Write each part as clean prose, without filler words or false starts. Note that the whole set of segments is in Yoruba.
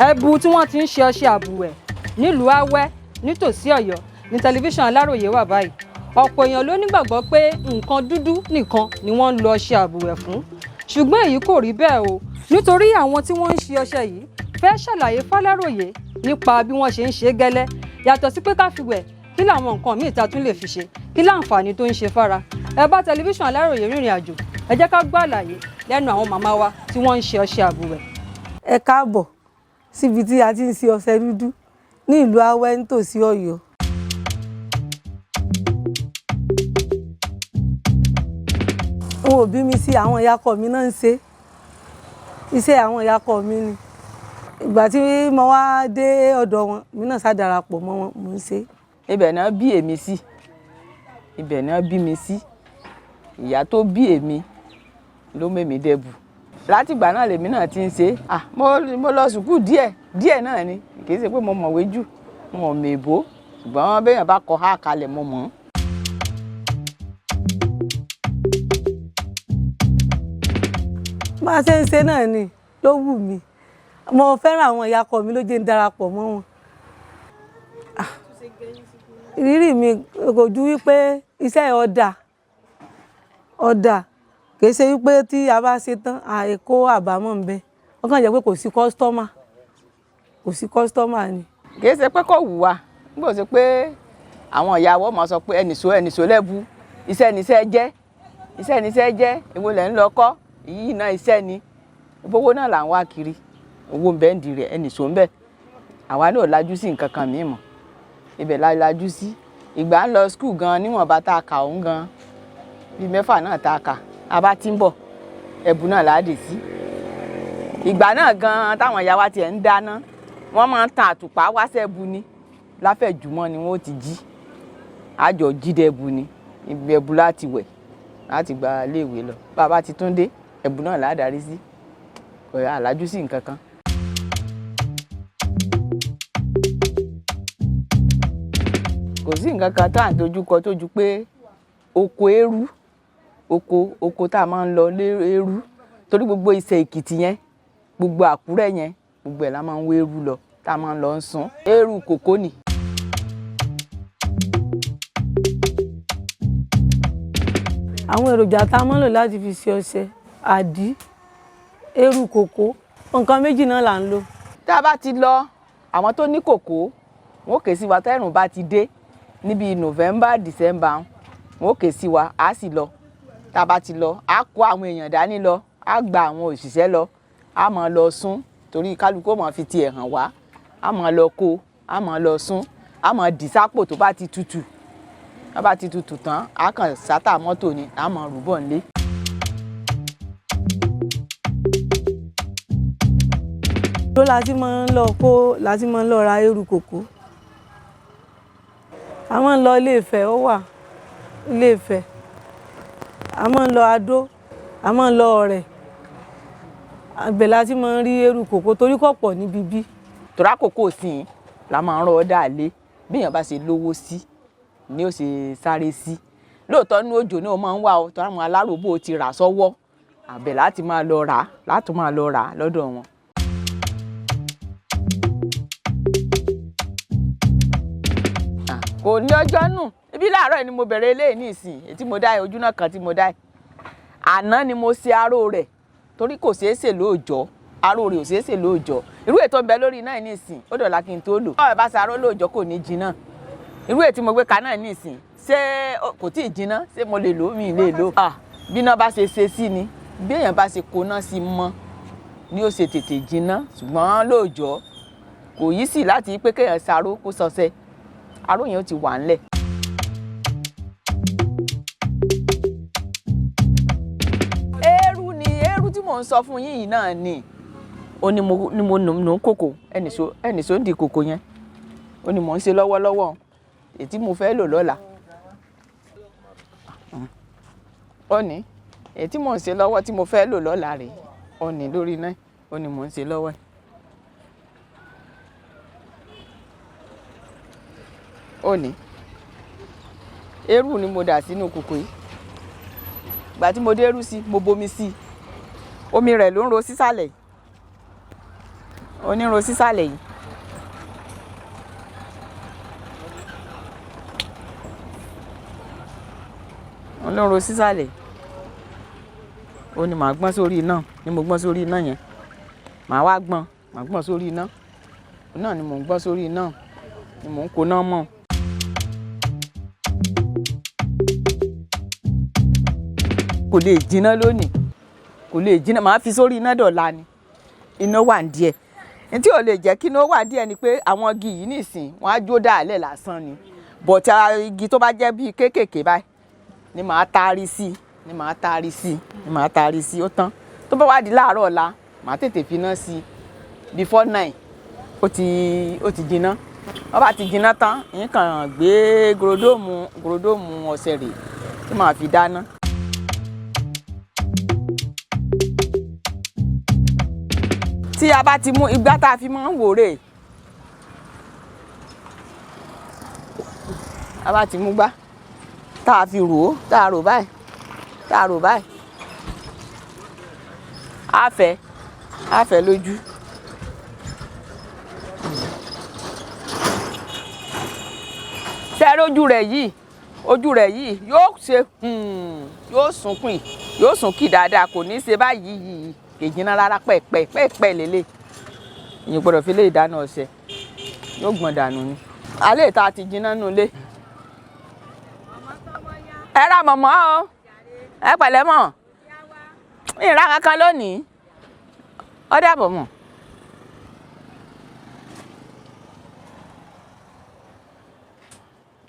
Ẹbu tí wọ́n ti ń ṣe ọṣẹ àbùwẹ̀ nílùú Àwẹ́ nítòsí Ọ̀yọ́ ní tẹlifíṣàn Aláròyé wà báyìí. Ọ̀pọ̀ èèyàn ló nígbàgbọ́ pé nǹkan dúdú nìkan ni wọ́n ń lo ọṣẹ àbùwẹ̀ fún. Ṣùgbọ́n èyí kò rí bẹ́ẹ̀ o, nítorí àwọn tí wọ́n ń ṣe ọṣẹ yìí fẹ́ ṣàlàyé f'Aláròyé nípa bí wọ́n ṣe ń ṣe gẹ́lẹ́. Yàtọ̀ sí pé ká fi wẹ̀, kí làwọn nǹkan míì ta tún lè fi ṣe, kí láǹfààní tó ń ṣe fára. Ẹ bá tẹlifíṣàn Aláròyé rìnrìn àjò, ẹ jẹ́ ká gbọ́ àlàyé lẹ́nu àwọn màmá wa tí wọ́n ń ṣe ọṣẹ àbùwẹ̀. Ẹ káàbọ̀ síbi tí a ti ń ṣe ọṣẹ dúdú ní ìlú Àwẹ́ nítòsí Ọ̀yọ́. Wọn ò bí mi sí, àwọn ìyákọ mi náà ń ṣe. Iṣẹ́ àwọn ìyákọ mi ni. Ìgbà tí mo wá dé ọ̀dọ̀ wọn, mi náà sá darapọ̀ mọ́ wọn, mò ń ṣe. Ibẹ̀ náà bí èmi sí. Ibẹ̀ náà bí mi sí. Ìyá tó bí èmi ló mẹ́mi dẹ́bù. Látìgbà náà lèmi náà ti ń ṣe. Mo lọ sùkúù díẹ̀ náà ni. Kì í ṣe pé mo mọ̀wé jù, mo mọ̀ èbó. Ṣùgbọ́n béèyàn bá kọ há kalẹ̀ mo mọ̀. Bá a ṣe ń ṣe náà ni ló wù mí. Mo fẹ́ràn àwọn ìyákọ mi ló jẹ́ ń darapọ̀ mọ́ wọn. Ìrírí mi kò ju wípé iṣẹ́ ọ̀dà kì í ṣe wípé tí a bá ṣe tán àìkó àbámọ̀ ń bẹ. Ó kàn jẹ́ pé kò sí kọ́sítọ́mà ni. Kì í ṣe pé kò wù wá. Nígbà tó ṣe pé àwọn ìyàwó máa sọ pé ẹnìṣó lẹ́bu, iṣẹ́ níṣẹ́ jẹ́, èwo lẹ̀ ń lọ kọ́, èyí náà iṣẹ́ ni. Owó náà là ń wá kiri. Owó ń bẹ ń di rẹ̀, ẹnìṣó ń bẹ. Àwa náà lajú sí nǹkan kan mímọ́. Ibẹ̀ la lajú sí. Ìgbà ń lọ skul gan níwọ̀nba tá a kà òun gan. Bíi 6 náà tá a kà. A bá ti ń bọ̀, ẹ̀bù náà láàdì sí. Ìgbà náà gan táwọn ìyá wa tiẹ̀ ń dáná, wọ́n máa ń tan àtùpà wá sẹ́bu ni. Láfẹ̀jùmọ́ ni wọ́n ti jí. Àjọ jídẹ̀bù ni. Ẹ̀bù láti wẹ̀, láti gba iléèwé lọ. Bàbá ti tún dé, ẹ̀bù náà láàdárí sí. Kò yá àlájú sí nǹkan kan. Kò sí nǹkan kan tá à ń dojúkọ tó ju pé oko eérú, oko tá a máa ń lọ lé eérú. Torí gbogbo Ìṣẹ̀ Èkìtì yẹn, gbogbo Àkúrẹ́ yẹn, gbogbo ẹ̀ la máa ń wé eérú lọ, tá a máa ń lọ sún. Eérú kòkó ni. Àwọn èròjà tá a máa ń lò láti fi ṣe ọṣẹ, àdí, eérú kòkó, nǹkan méjì náà là ń lò. Tá a bá ti lọ, àwọn tó ní kòkó, wọn ò ké sí wa tẹ́rùn bá ti dé níbi November, December, wọn ò ké sí wa, á sì lọ. Tá a bá ti lọ, á kó àwọn èèyàn dání lọ, á gba àwọn òṣìṣẹ́ lọ, á máa lọ sún torí kálukú ó máa fi tiẹ̀ hàn wá, á máa lọ kó, á máa lọ sún, á máa dì sápò tó bá ti tutù. Tá bá ti tutù tán, á kàn sátà mọ́tò ni, á máa rúbọ̀ nílé. Ló láti máa ń lọ ra eérú kòkó. A máa ń lọ Ilé-Ifẹ̀, ó wà Ilé-Ifẹ̀. A máa ń lọ Adó, a máa ń lọ Ọ̀rẹ̀. Ibẹ̀ láti máa ń rí eérú kòkó torí kò pọ̀ níbi bí. Torí àkókò sìn la máa ń rọ́ dà lé. Bí èèyàn bá ṣe lówó sí ni ó ṣe sáré sí. Lóòótọ́ ní òjò náà máa ń wà ó, torí àwọn aláròbó ti rà sọ́wọ́. Àbẹ̀ láti máa lọ rà lọ́dọ̀ wọn. Kò ní ọjọ́ nù. Ibi láàárọ̀ ni mo bẹ̀rẹ̀ eléyìí ní ìsìn. Ètí mo dá ojú náà kan tí mo dá. Àná ni mo ṣe aró rẹ̀ torí kò ṣeé ṣe lóòjọ́. Aró rẹ̀ ò ṣeé ṣe lóòjọ́. Irú ètò ń bẹ lórí náà ní ìsìn. Ó dọ̀la kí n tó lò. Báwo bá ṣe aró lóòjọ́ kò ní jiná. Irú ètí mo gbé ka náà ní ìsìn. Ṣé kò tí ì jiná? Ṣé mo lè lò? Mi lè lò. Bí iná bá ṣe sí ni, bí èèyàn bá ṣe koná sí mọ́ ni ó ṣe tètè jiná. Ṣùgbọ́n lóòjọ́ kò yí sí láti pé kéèyàn ṣaró kó ṣọṣẹ. Aró yẹn ó ti wà ńlẹ̀. Eérú tí mò ń sọ fún yín yìí náà ni. Ó ní mo nù kòkó, ẹnìṣó ń di kòkó yẹn. Ó ní mò ń ṣe lọ́wọ́lọ́wọ́. Ètí mo fẹ́ lò lọ́la. Ó ní ètí mò ń ṣe lọ́wọ́ tí mo fẹ́ lò lọ́la rèé. Ó ní lórí náà. Ó ní mò ń ṣe lọ́wọ́. Ó ní eérú ni mo dà sínú kòkó yìí. Ìgbà tí mo dé eérú sí, mo bomi sí. Omi rẹ̀ ló ń ro sísàlẹ̀. onírun sísàlẹ̀ yìí. olóró sísàlẹ̀ ó ní màá gbọ́n sórí iná ni mo gbọ́n sórí iná yẹn màá wá gbọ́n sórí iná náà ni mò ń gbọ́n sórí iná ni mò ń kó náà mọ́. kò lè jiná lónìí kò lè jiná màá fi sórí iná dọ̀la ni iná wà díẹ̀ ní tí ò lè jẹ́ kí iná wà díẹ̀ ni pé àwọn igi yìí nìsín wọ́n á jó dàálẹ̀ lásán ni bọ̀tà igi tó bá jẹ́ bíi kéékèèké báyìí ni màá taari sí ó tán tó bá wá di láàárọ̀ ọ̀la màá tètè fi iná sí before 9 ó ti jiná wọ́n bá ti jiná tán yín kàn gbé gorodomu ọ̀sẹ̀ rè tí màá fi dáná. tí a bá ti mú igbá tá a fi máa ń wò rè a bá ti mú gbá tá a fi rò ó tá a rò báyìí á fẹ́ lójú tẹ́rẹ́ ojú rẹ̀ yìí yóò ṣe yóò sunkún dáadáa kò ní ṣe báyìí yìí kèjìnà rárá pẹ́ẹ́pẹ́ lélẹ̀ ìyẹn gbọ́dọ̀ fi lè dáná ọ̀sẹ̀ yóò gbọ̀n dànù ni alẹ́ ìta ti jiná nù lé. ẹ ra mọ̀mọ́ o ẹ pẹ̀lẹ́ mọ̀ ìrà kankan lónìí ó dàbọ̀ mọ̀.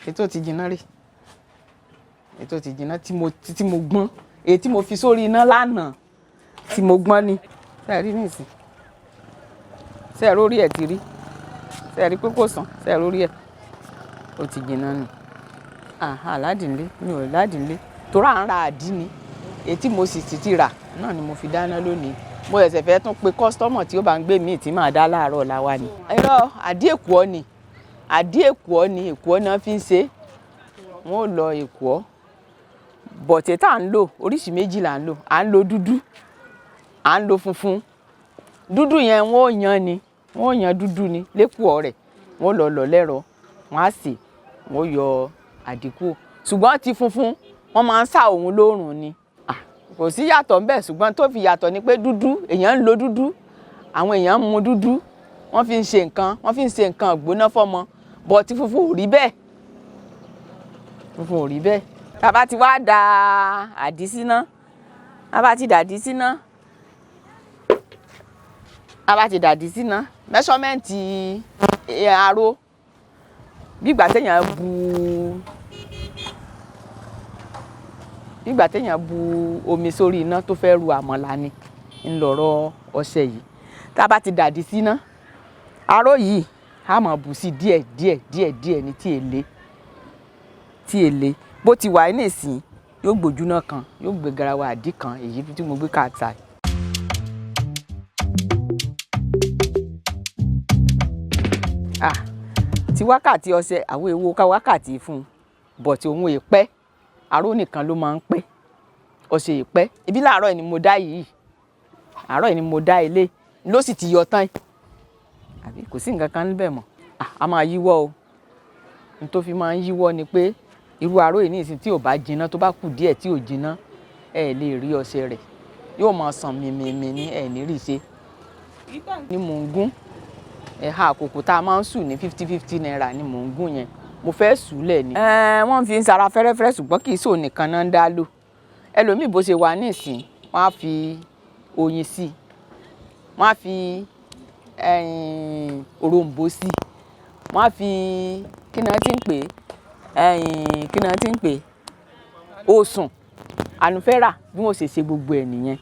ètò ti jiná rí ètò ti jiná tí mo gbọ́n èyí tí mo fi sórí iná lánàá tí mo gbọ́n ni ṣe rí nísìn ṣe rórí ẹ̀ ti rí ṣe rí pé kò sàn ṣe rórí ẹ̀ ó ti jiná nù. Aládìnlé mi ò ládìnlé torí à ń ra àdí ni èyí tí mo sì ti rà náà ni mo fi dáná lónìí mo ẹ̀sẹ̀ fẹ́ tún pe kọ́sítọ́mọ̀ tí ó bá ń gbé míì tí màá dá láàárọ̀ làwa ni. irọ́ àdí èkùọ́ ni èkùọ́ náà fi ń ṣe wọ́n ò lọ èkùọ́ bọ̀tẹ̀ tá à ń lò oríṣi méjì là ń lò à ń lo dúdú à ń lo funfun dúdú yẹn wọ́n ò yan dúdú ni lẹ́kùọ́ rẹ̀ wọ́n lọ lẹ́rọ wọ́n á sè wọ́n yọ àdínkù ṣùgbọ́n ti funfun wọ́n máa ń sá òun lóòrùn ni kò sí yàtọ̀ ńbẹ̀ ṣùgbọ́n tó fi yàtọ̀ ni pé dúdú èèyàn ń lo dúdú àwọn èèyàn ń mu dúdú wọ́n fi ń ṣe nǹkan gbóná fọ́mọ bọ̀ tí funfun ò rí bẹ́ẹ̀ tá a bá ti wá da àdí síná mẹ́ṣọ́mẹ́ǹtì aró bí ìgbà téèyàn bu omi sórí iná tó fẹ́ ru àmàlà ni ńlọrọ̀ ọṣẹ yìí tá a bá ti dàdí síná aró yìí a máa bù sí díẹ̀ ní tí èlé bó ti wà ní ìsìn yóò gbójú náà kan yóò gbé garawa àdí kan èyí tí mo gbé káàtà. Ti wákàtí ọṣẹ àwọn èèwọ̀ ká wákàtí fún un bọ̀ tí òun èèpẹ́ aró nìkan ló máa ń pẹ́ ọṣẹ èèpẹ́ ibi láàárọ̀ yìí ni mo dá yìí àárọ̀ yìí ni mo dá ilé ló sì ti yọ tán àbí kò sí nǹkan kan níbẹ̀ mọ́ a máa yíwọ́ o n tó fi máa ń yíwọ́ ni pé irú aró yìí ní ìsìn tí ò bá jiná tó bá kù díẹ̀ tí ò jiná ẹ lè rí ọṣẹ rẹ̀ yóò máa sàn mìmìmì ní ẹ̀ ní rí ṣe ni mò ń gún ẹ̀ha àkókò tá a máa ń sùn ní 50 naira ni mò ń gún yẹn mo fẹ́ sùúlẹ̀ ni. wọ́n fi ń sara fẹ́rẹ́fẹ́rẹ́ ṣùgbọ́n kì í sòun nìkan náà ń dá lò ẹlòmíì bó ṣe wà nísìn wọ́n á fi oyin sí wọ́n á fi òrombó sí wọ́n á fi kí náà ti ń pè osùn ànúfẹ́rà bí wọ́n ṣe gbogbo ẹ̀ nìyẹn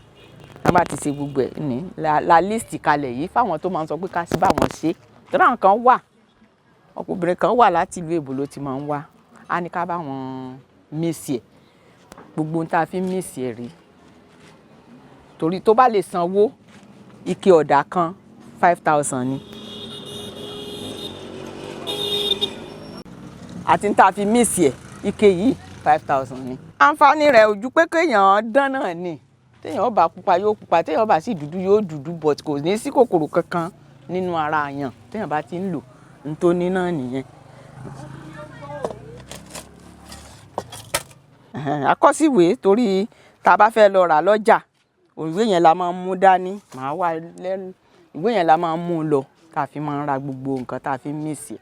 wọ́n bá ti ṣe gbogbo ẹ̀ ní la list kalẹ̀ yìí fáwọn tó máa ń sọ pé ká sí báwọn ṣe tọ́lá nǹkan wà ọkùnrin kan wà láti ìlú èbó ló ti máa ń wá á ní ká báwọn mísì ẹ̀ gbogbo ohun tá a fi ń mísì ẹ̀ rí torí tó bá lè sanwó ike ọ̀dà kan 5,000 ni àti tá a fi mísì ẹ̀ ike yìí 5,000 ni. àǹfààní rẹ̀ ojú pé kéèyàn dán náà ni téèyàn bá pupa yóò pupa téèyàn bá sì dúdú yóò dúdú but kò ní sí kòkòrò kankan nínú ara àyàn téèyàn bá ti ń lò ń tó ní náà nìyẹn. Akọ́síwèé torí tá a bá fẹ́ lọ rà lọ́jà ìwé yẹn la máa ń mú dání màá wà lẹ́nu ìwé yẹn la máa ń mú lọ tá a fi máa ń ra gbogbo nǹkan tá a fi ń mìsì.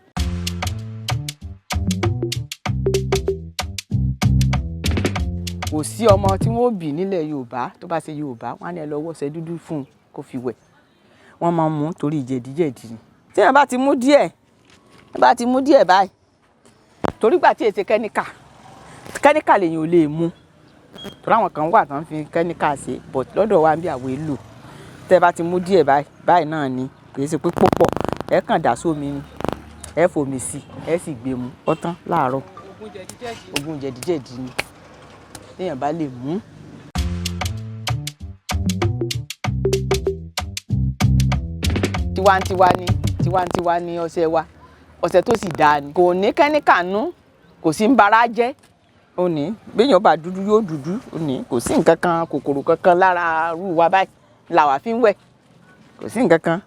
Kò sí ọmọ tí wọ́n bí nílẹ̀ Yorùbá tó bá ṣe Yorùbá wọ́n á ní ẹ lọ wọ́ṣẹ dúdú fún un kó fi wẹ̀ wọ́n máa ń mú torí jẹ̀díjẹ̀dí ni. tí ẹ bá ti mú díẹ̀ báyìí torí gbà tí èsè kẹ́níkà lèyìn ò lè mú torí àwọn kan wà tán fi kẹ́níkà ṣe but lọ́dọ̀ wa ń bí àwọn èlò tẹ́ bá ti mú díẹ̀ báyìí náà ni kì í ṣe pé púpọ̀ ẹ kàn dà sómi ni ẹ fòmí sí ẹ sì gbé mu ọtán láàárọ̀. Oògùn jẹ̀díjẹ̀dí ni téèyàn bá lè mú. Tiwantiwa ni ọṣẹ wa ọṣẹ tó sì dáa ni kò ní kẹ́níkà nú kò sí ń bara jẹ́ ó ní béèyàn bá dúdú yóò dúdú ó ní kò sí nǹkan kan kòkòrò kankan lára rú wa báyìí làwa fi ń wẹ̀ kò sí nǹkan kan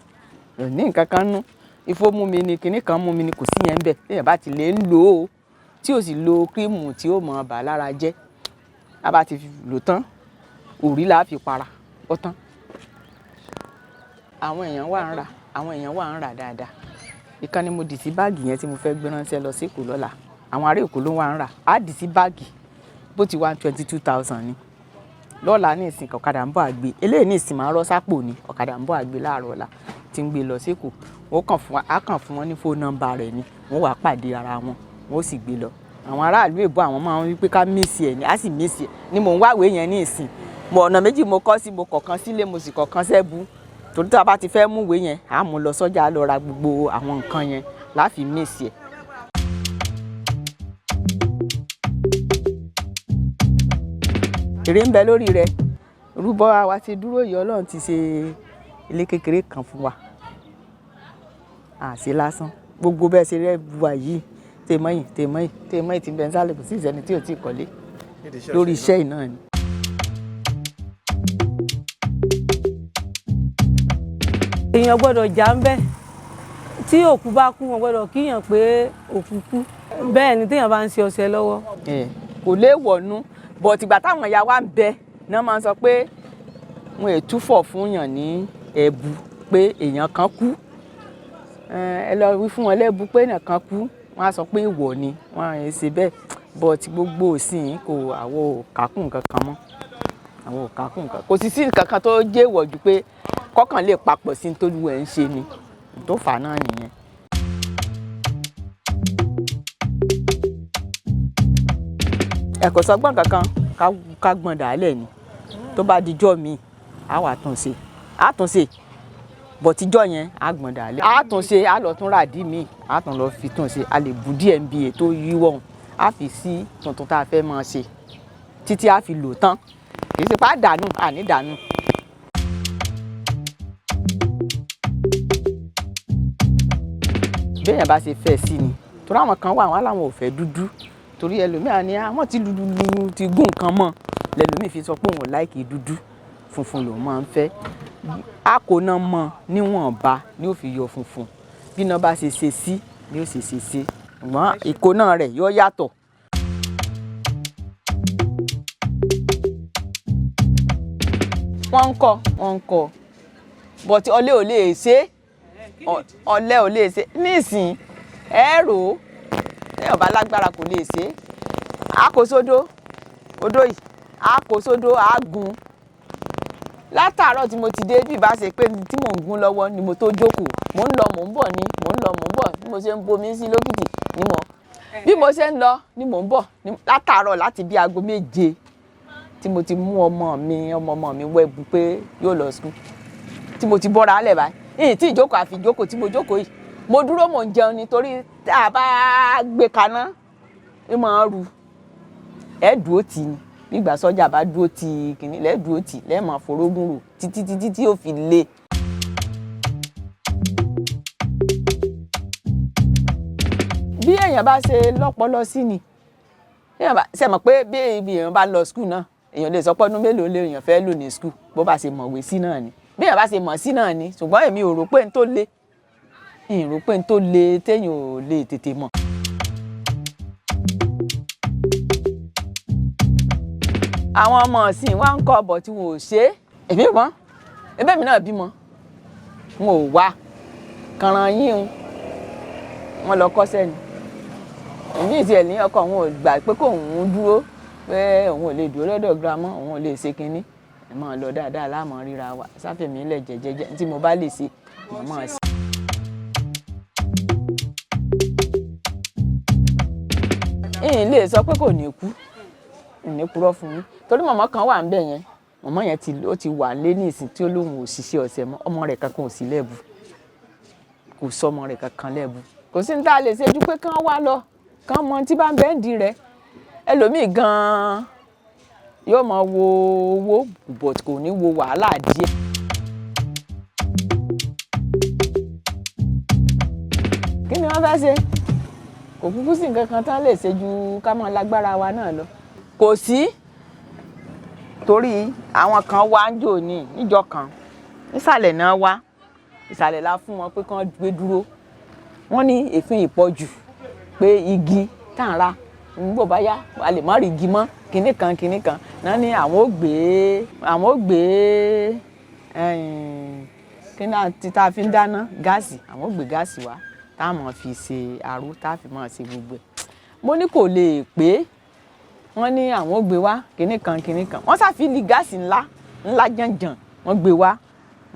kò ní nǹkan kan nú ifo mú mi ni kinní kan mú mi ni kò sí yẹn ń bẹ̀ téèyàn bá ti lè ń lò ó tí ò sì lo kírímù tí ó mọ̀ bà lára jẹ́ a bá ti lò tán òrí là á fi para ó tán. Àwọn èèyàn wà ń rà dáadáa ìkan ni mo dì sí báàgì yẹn tí mo fẹ́ gbé ránṣẹ́ lọ sí Èkó lọ́la àwọn ará Èkó ló wà ń rà á dì sí báàgì bó ti 122,000 ni lọ́la ní ìsìn ọ̀kadà ń bọ̀ àgbé eléyìí ní ìsìn máa rọ́ sápò ni ọ̀kadà ń bọ̀ àgbé láàárọ̀ ọ̀la tí ń gbé lọ sí Èkó á kàn fún wọn ní fóònù nọ́mbà rẹ̀ ni wọ́n wàá pàdé ara wọn wọ́n sì gbé lọ. Àwọn aráàlú èbó àwọn máa ń wí pé ká mísì ẹ̀ ní á sì mísì ẹ̀ ni mò ń wáwèé yẹn ní ìsìn ọ̀nà méjì mo kọ́ sí mo kọ̀ọ̀kan sílé mo sì kọ̀ọ̀kan sẹ́bù torí tí a bá ti fẹ́ mú ìwé yẹn á mú lọ sọ́jà lọ ra gbogbo àwọn nǹkan yẹn láfi mísì ẹ̀. Èrè ń bẹ lórí rẹ̀ rúbọ àwa ti dúró yìí Ọlọ́run ti ṣe ilé kékeré kan fún wa àṣẹ lásán gbogbo bẹ́ẹ̀ ṣe rẹ́ bu wa yìí tèmọ́yìn tí ń bẹ ń sálẹ̀ kò sí ìsẹ́ni tí ò tí ì kọ́lé lórí iṣẹ́ yìí náà ni. èèyàn gbọ́dọ̀ jà ń bẹ́ tí òkú bá kú wọn gbọ́dọ̀ kíyàn pé òkú kú bẹ́ẹ̀ ni téèyàn bá ń ṣe ọṣẹ lọ́wọ́. kò lè wọ̀nú bọ̀ tìgbà táwọn ìyá wa ń bẹ náà máa ń sọ pé wọn è túfọ̀ fún yàn ní ẹ̀bù pé èèyàn kan kú ẹ lọ wí fún wọn lẹ́bù pé èèyàn kan kú wọn á sọ pé ìwọ ni wọn à ń ṣe bẹ́ẹ̀ bọ̀ tí gbogbo òsìn kò àwọ̀ òkàkùn kankan mọ́ àwọn òkàkùn kankan kò sì sí kankan tó jẹ́ ìwọ̀jú pé kọ́kàn lè papọ̀ sí nítorí ẹ̀ ń ṣe ni tó fà náà nìyẹn. ẹ̀kọ́ sọgbọ́n kankan ká gbọ́n dàálẹ̀ ni tó bá dijọ́ mi á wà àtúnṣe bọ̀ tíjọ́ yẹn á gbọ́n dàálẹ̀ àtúnṣe á lọ tún rà dí mi á tún lọ fi túnṣe a lè bù díẹ̀ ń bi ètò yíwọ̀n á fi sí tuntun tá a fẹ́ máa ṣe títí á fi lò tán kì í ṣe pá dànù àní dànù. béèyàn bá ṣe fẹ́ sí ni torí àwọn kan wà wọn láwọn ò fẹ́ dúdú torí ẹlòmíà ni àwọn ti dúdú lu ti gún nǹkan mọ́ lẹ́lòmíì fi sọ pé òun ò láìkì dúdú funfun lòun máa ń fẹ́ àkóná mọ́ níwọ̀nba ni ó fi yọ funfun bí iná bá ṣe ṣe sí ni ó ṣe ṣe ṣe ṣùgbọ́n ìkóná rẹ̀ yóò yàtọ̀. wọ́n ń kọ́ bọ̀tí ọlé ò lè ṣe ọlẹ́ ò lè ṣe nísìn ẹ̀rọ téèyàn bá lágbára kò lè ṣe àkósódó odó yìí àkósódó àgùn látàárọ̀ tí mo ti dé bí ìbá ṣe pé tí mò ń gún lọ́wọ́ ni mo tó jókòó mò ń lọ mò ń bọ̀ ni mò ń lọ mò ń bọ̀ bí mo ṣe ń bomi sí lókìtì ni mo bí mo ṣe ń lọ ni mò ń bọ̀ látàárọ̀ láti bí aago 7 tí mo ti mú ọmọ mi wẹ́bu pé yóò lọ sùn tí mo ti bọ́ra álẹ̀ báyìí èyí tí ìjókòó àfi ìjókòó tí mo jókòó yìí mo dúró mò ń jẹun nítorí tá a bá gbé kaná ẹ máa ru ẹ dúró tì ní nígbà sọ́jà bá dúró tì kìnní lẹ́ẹ̀ dúró tì lẹ́ẹ̀ máa forógùn rò títí tí ó fi le. bí èèyàn bá ṣe lọ́pọlọ sí ni ṣe mọ̀ pé bí èèyàn bá lọ skul náà èèyàn lè sọ pé ọdún mélòó lè èèyàn fẹ́ lò ní skul bó bá ṣe mọ̀wé sí náà ni bí èèyàn bá ṣe mọ̀ sí náà ni ṣùgbọ́n èmi ò rò pé n tó le ìrò pé n tó le téèyàn ò lè tètè mọ̀. àwọn ọmọ ọ̀sìn wa ń kọ́ ọ̀bọ̀ tí wọn ò ṣe é èmi mọ́ ẹbẹ́ mi náà bímọ wọn ò wá kànràn yín wọn lọ kọ́ṣẹ́ ni èmi ìtì ẹ̀ ní ọkọ òun ò gbà pé kóun dúró pé òun ò lè dúró lọ́dọ̀ girama òun ò lè ṣe kinní ẹ̀ máa lọ dáadáa láàmú ríra wa sáfẹ̀mí ilẹ̀ jẹ́jẹ́jẹ́ tí mo bá lè ṣe màmá sí. ìyìn lè sọ pé kò ní kú ní purọ́ fún yín torí màmá kan wà ń bẹ̀ yẹn màmá yẹn ó ti wà lé ní ìsìn tí ó lóun ò ṣiṣẹ́ ọ̀sẹ̀ mọ́ ọmọ rẹ̀ kankan ò sí lẹ́bù kò sọ ọmọ rẹ̀ kankan lẹ́bù kò sí ní tá a lè ṣe ju pé kán wá lọ kán mọ tí bá ń bẹ́ẹ̀ dì rẹ̀ ẹlòmíì gan-an yóò máa wo owó but kò ní wo wàhálà díẹ̀. kí ni wọ́n fẹ́ ṣe kò kúkú sí nǹkan kan tán lè ṣe ju ká máa lágbára wa náà lọ kò sí torí àwọn kan wá ń jò ní níjọ́ kan nísàlẹ̀ náà wá ìsàlẹ̀ la fún wọn pé kán gbé dúró wọ́n ní èéfín ìpọ̀jù pé igi tá à ń ra nígbò bá yá a lè má rí igi mọ́ kinní kan náà ní àwọn ò gbé kíní àti tá a fi ń dáná gáàsì àwọn ò gbé gáàsì wá tá a máa fi ṣe àrò tá a fi máa ṣe gbogbo ẹ̀ mo ní kò lè pé wọ́n ní àwọn ò gbé wá kinní kan wọ́n ṣàfihàn gáàsì ńlá jànjàn wọ́n gbé wá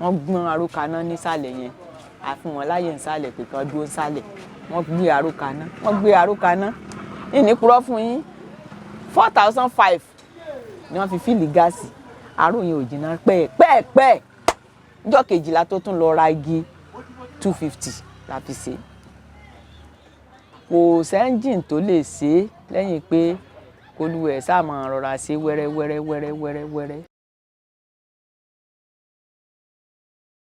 wọ́n gbọ́n àrò kaná nísàlẹ̀ yẹn a fún wọn láyè nísàlẹ̀ pé kán dúró nísàlẹ̀ wọ́n gbé àrò kaná ìní purọ́ fún yín 4,500 ni wọ́n fi fíìlì gáàsì àrò yẹn ò jìnnà pẹ́ẹ́pẹ́ẹ́ ọjọ́ kejìlá tó tún lọ ra igi 250 la fi ṣe kò sẹ́ńjìn tó lè ṣe lẹ́yìn pé kólúwẹ̀ sáà máa rọra ṣe wẹ́rẹ́wẹ́rẹ́.